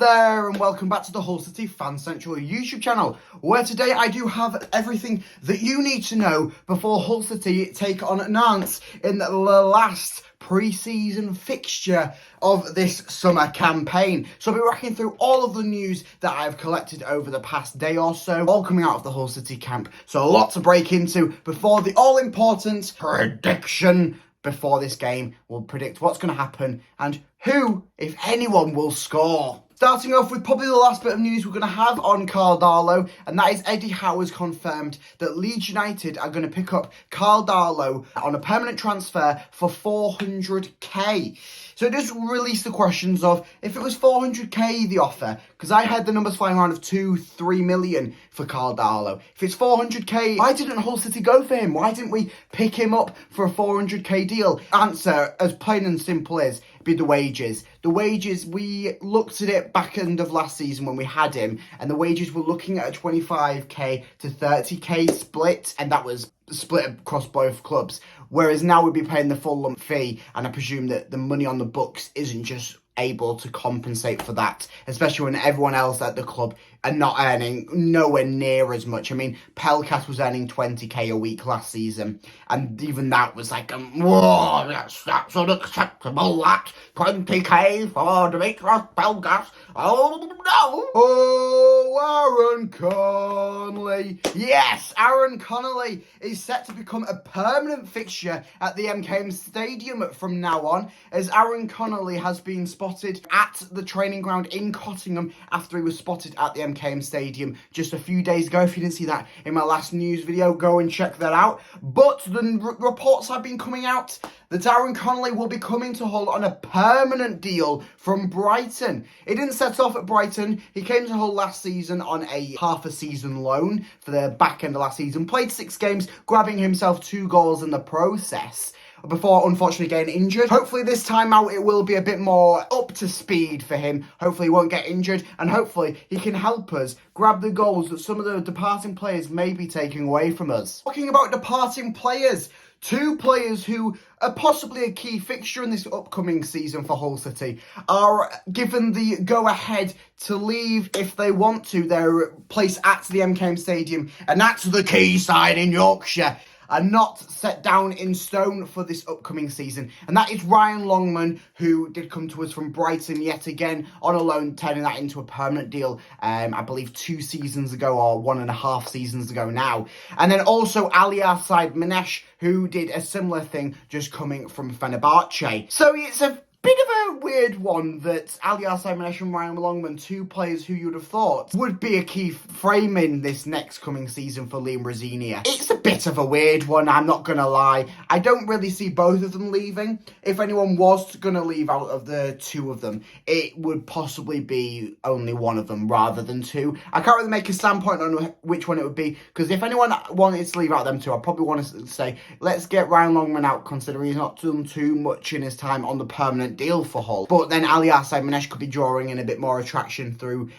there and welcome back to the Hull City Fan Central YouTube channel, where today I do have everything that you need to know before Hull City take on Nantes in the last pre-season fixture of this summer campaign. So I'll be racking through all of the news that I've collected over the past day or so, all coming out of the Hull City camp. So a lot to break into before the all-important prediction. Before this game, we'll predict what's going to happen and who, if anyone, will score. Starting off with probably the last bit of news we're going to have on Karl Darlow, and that is Eddie Howe has confirmed that Leeds United are going to pick up Karl Darlow on a permanent transfer for 400k. So it does release the questions of, if it was 400k the offer, because I heard the numbers flying around of 2-3 million for Karl Darlow. If it's 400k, why didn't Hull City go for him? Why didn't we pick him up for a 400k deal? Answer, as plain and simple is, be the wages. The wages, we looked at it back end of last season when we had him, and the wages were looking at a 25k to 30k split, and that was split across both clubs. Whereas now we'd be paying the full lump fee, and I presume that the money on the books isn't just able to compensate for that, especially when everyone else at the club are not earning nowhere near as much. I mean, Pelkas was earning 20k a week last season, and even that was like, whoa, that's unacceptable, that 20k for Dimitris Pelkas. Oh no! Oh, Aaron Connolly. Yes, Aaron Connolly is set to become a permanent fixture at the MKM Stadium from now on, as Aaron Connolly has been spotted at the training ground in Cottingham after he was spotted at the MKM Stadium just a few days ago. If you didn't see that in my last news video, go and check that out. But the reports have been coming out that Aaron Connolly will be coming to Hull on a permanent deal from Brighton. He didn't set off at Brighton. He came to Hull last season on a half a season loan for the back end of last season, played 6 games, grabbing himself 2 goals in the process before unfortunately getting injured. Hopefully this time out it will be a bit more up to speed for him. Hopefully he won't get injured, and hopefully he can help us grab the goals that some of the departing players may be taking away from us. Talking about departing players, 2 players who are possibly a key fixture in this upcoming season for Hull City are given the go-ahead to leave if they want to their place at the MKM Stadium, and that's the Quayside in Yorkshire, are not set down in stone for this upcoming season. And that is Ryan Longman, who did come to us from Brighton yet again on a loan, turning that into a permanent deal, I believe 2 seasons ago or 1.5 seasons ago now. And then also Longman Manesh, who did a similar thing, just coming from Fenerbahce. So it's a bit of a weird one that Longman Manesh and Ryan Longman, 2 players who you'd have thought would be a key frame in this next coming season for Liam Rosenior. It's a bit of a weird one, I'm not going to lie. I don't really see both of them leaving. If anyone was going to leave out of the 2 of them, it would possibly be only one of them rather than 2. I can't really make a standpoint on which one it would be, because if anyone wanted to leave out them 2, I'd probably want to say, let's get Ryan Longman out, considering he's not done too much in his time on the permanent deal for Hull. But then Longman Manesh could be drawing in a bit more attraction through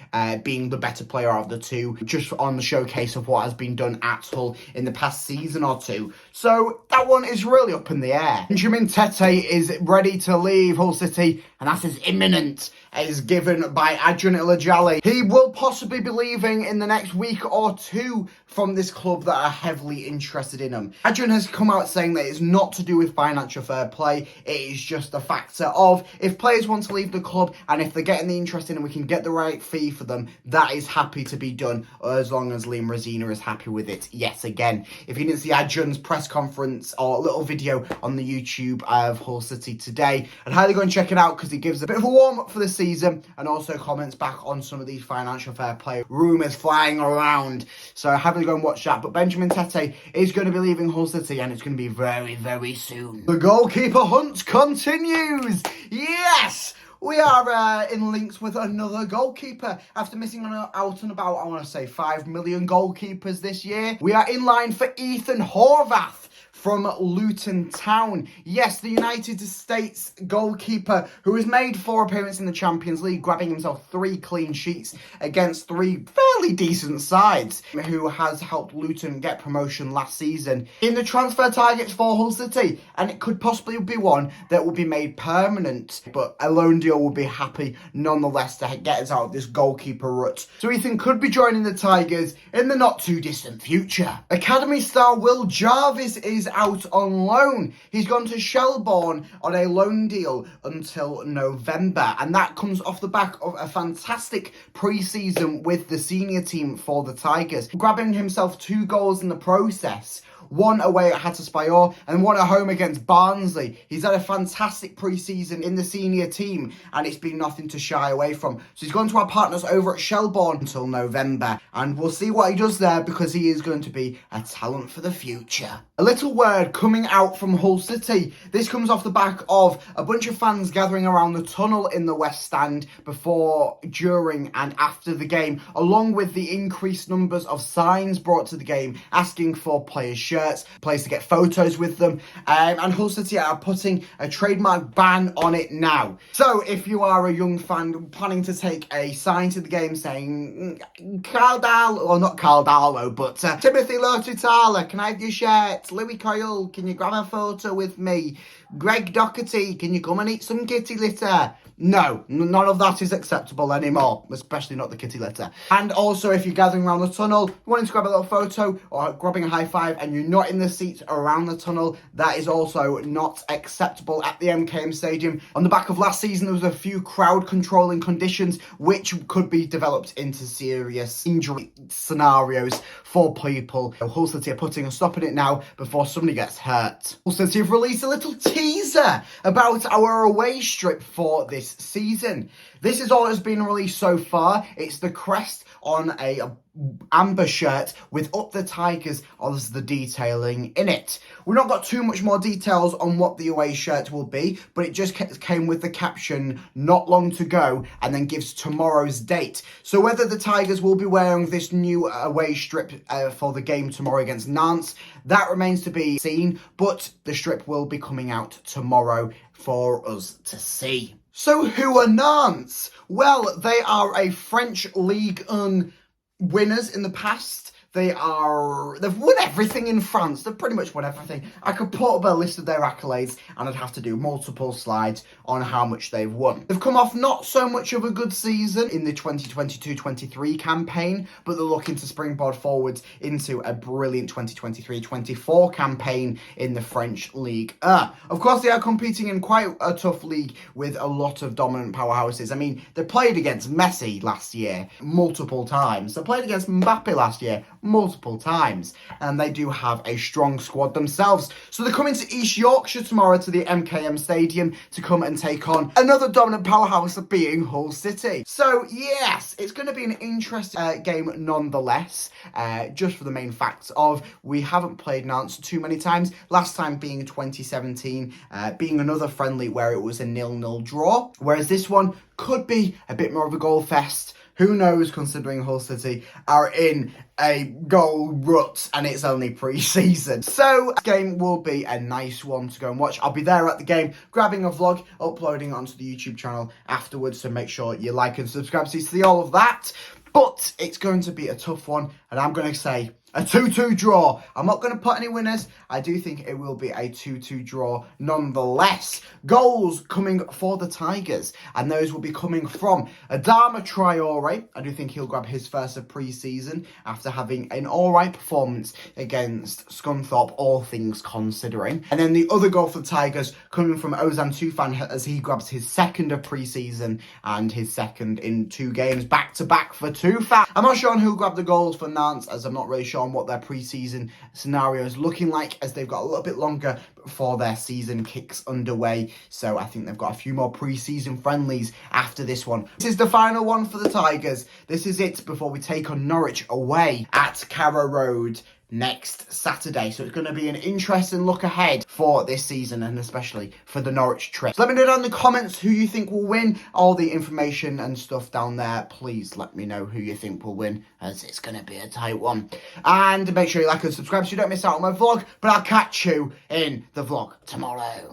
being the better player of the 2, just on the showcase of what has been done at Hull in the past season or 2. So that one is really up in the air. Benjamin Tete is ready to leave Hull City, and that is imminent, as given by Adrian Ilajali. He will possibly be leaving in the next week or 2 from this club that are heavily interested in him. Adrian has come out saying that it's not to do with financial fair play, it is just a factor of if players want to leave the club and if they're getting the interest in and we can get the right fee for them, that is happy to be done as long as Liam Rosenior is happy with it yet again. If you didn't see Adrian's press conference or little video on the YouTube of Hull City today, I'd highly go and check it out, because he gives a bit of a warm-up for the season and also comments back on some of these financial fair play rumours flying around. So happily go and watch that. But Benjamin Tete is going to be leaving Hull City, and it's going to be very, very soon. The goalkeeper hunt continues. Yes! We are in links with another goalkeeper. After missing out on about, I want to say, 5 million goalkeepers this year, we are in line for Ethan Horvath from Luton Town. Yes, the United States goalkeeper who has made 4 appearances in the Champions League, grabbing himself 3 clean sheets against 3 fairly fairly decent sides, who has helped Luton get promotion last season, in the transfer targets for Hull City, and it could possibly be one that will be made permanent, but a loan deal would be happy nonetheless to get us out of this goalkeeper rut. So Ethan could be joining the Tigers in the not too distant future. Academy star Will Jarvis is out on loan. He's gone to Shelbourne on a loan deal until November, and that comes off the back of a fantastic pre-season with the senior team for the Tigers, grabbing himself 2 goals in the process. One away at Hatterspire and one at home against Barnsley. He's had a fantastic pre-season in the senior team, and it's been nothing to shy away from. So he's gone to our partners over at Shelbourne until November, and we'll see what he does there, because he is going to be a talent for the future. A little word coming out from Hull City. This comes off the back of a bunch of fans gathering around the tunnel in the West Stand before, during and after the game, along with the increased numbers of signs brought to the game asking for players' shirts, players to get photos with them, and Hull City are putting a trademark ban on it now. So if you are a young fan planning to take a sign to the game saying Carl Darlow, or not Carl Darlow, but Timothy Lotutala, can I have your shirt? Louis Coyle, can you grab a photo with me? Greg Doherty, can you come and eat some kitty litter? No, none of that is acceptable anymore, especially not the kitty litter. And also, if you're gathering around the tunnel, wanting to grab a little photo or grabbing a high five and you're not in the seats around the tunnel, that is also not acceptable at the MKM Stadium. On the back of last season, there was a few crowd controlling conditions which could be developed into serious injury scenarios for people. Hull City are putting a stop on it now before somebody gets hurt. Hull City have released a little teaser about our away strip for this season. This is all that's been released so far. It's the crest on a amber shirt with "Up the Tigers" as the detailing in it. We've not got too much more details on what the away shirt will be, but it just came with the caption "not long to go" and then gives tomorrow's date. So whether the Tigers will be wearing this new away strip for the game tomorrow against Nantes, that remains to be seen, but the strip will be coming out tomorrow for us to see. So who are Nantes? Well, they are a French Ligue 1 winners in the past. They've won everything in France. They've pretty much won everything. I could put up a list of their accolades and I'd have to do multiple slides on how much they've won. They've come off not so much of a good season in the 2022-23 campaign, but they're looking to springboard forwards into a brilliant 2023-24 campaign in the French Ligue 1. Of course, they are competing in quite a tough league with a lot of dominant powerhouses. I mean, they played against Messi last year multiple times. They played against Mbappe last year multiple times, and they do have a strong squad themselves. So they're coming to East Yorkshire tomorrow to the MKM Stadium to come and take on another dominant powerhouse being Hull City. So yes, it's going to be an interesting game nonetheless, just for the main facts of we haven't played Nantes too many times, last time being 2017, being another friendly where it was a 0-0 draw, whereas this one could be a bit more of a goal fest. Who knows, considering Hull City are in a goal rut and it's only pre-season. So this game will be a nice one to go and watch. I'll be there at the game, grabbing a vlog, uploading it onto the YouTube channel afterwards, so make sure you like and subscribe to see all of that. But it's going to be a tough one, and I'm going to say a 2-2 draw. I'm not going to put any winners. I do think it will be a 2-2 draw nonetheless. Goals coming for the Tigers, and those will be coming from Adama Traore. I do think he'll grab his first of pre-season after having an alright performance against Scunthorpe, all things considering. And then the other goal for the Tigers coming from Ozan Tufan as he grabs his second of pre-season and his second in 2 games back-to-back for Tufan. I'm not sure on who'll grab the goals for Nantes, as I'm not really sure on what their pre-season scenario is looking like, as they've got a little bit longer before their season kicks underway. So I think they've got a few more pre-season friendlies after this one. This is the final one for the Tigers. This is it before we take on Norwich away at Carrow Road next Saturday. So it's going to be an interesting look ahead for this season, and especially for the Norwich trip. So let me know down in the comments who you think will win. All the information and stuff down there, please let me know who you think will win, as it's going to be a tight one. And make sure you like and subscribe so you don't miss out on my vlog, but I'll catch you in the vlog tomorrow.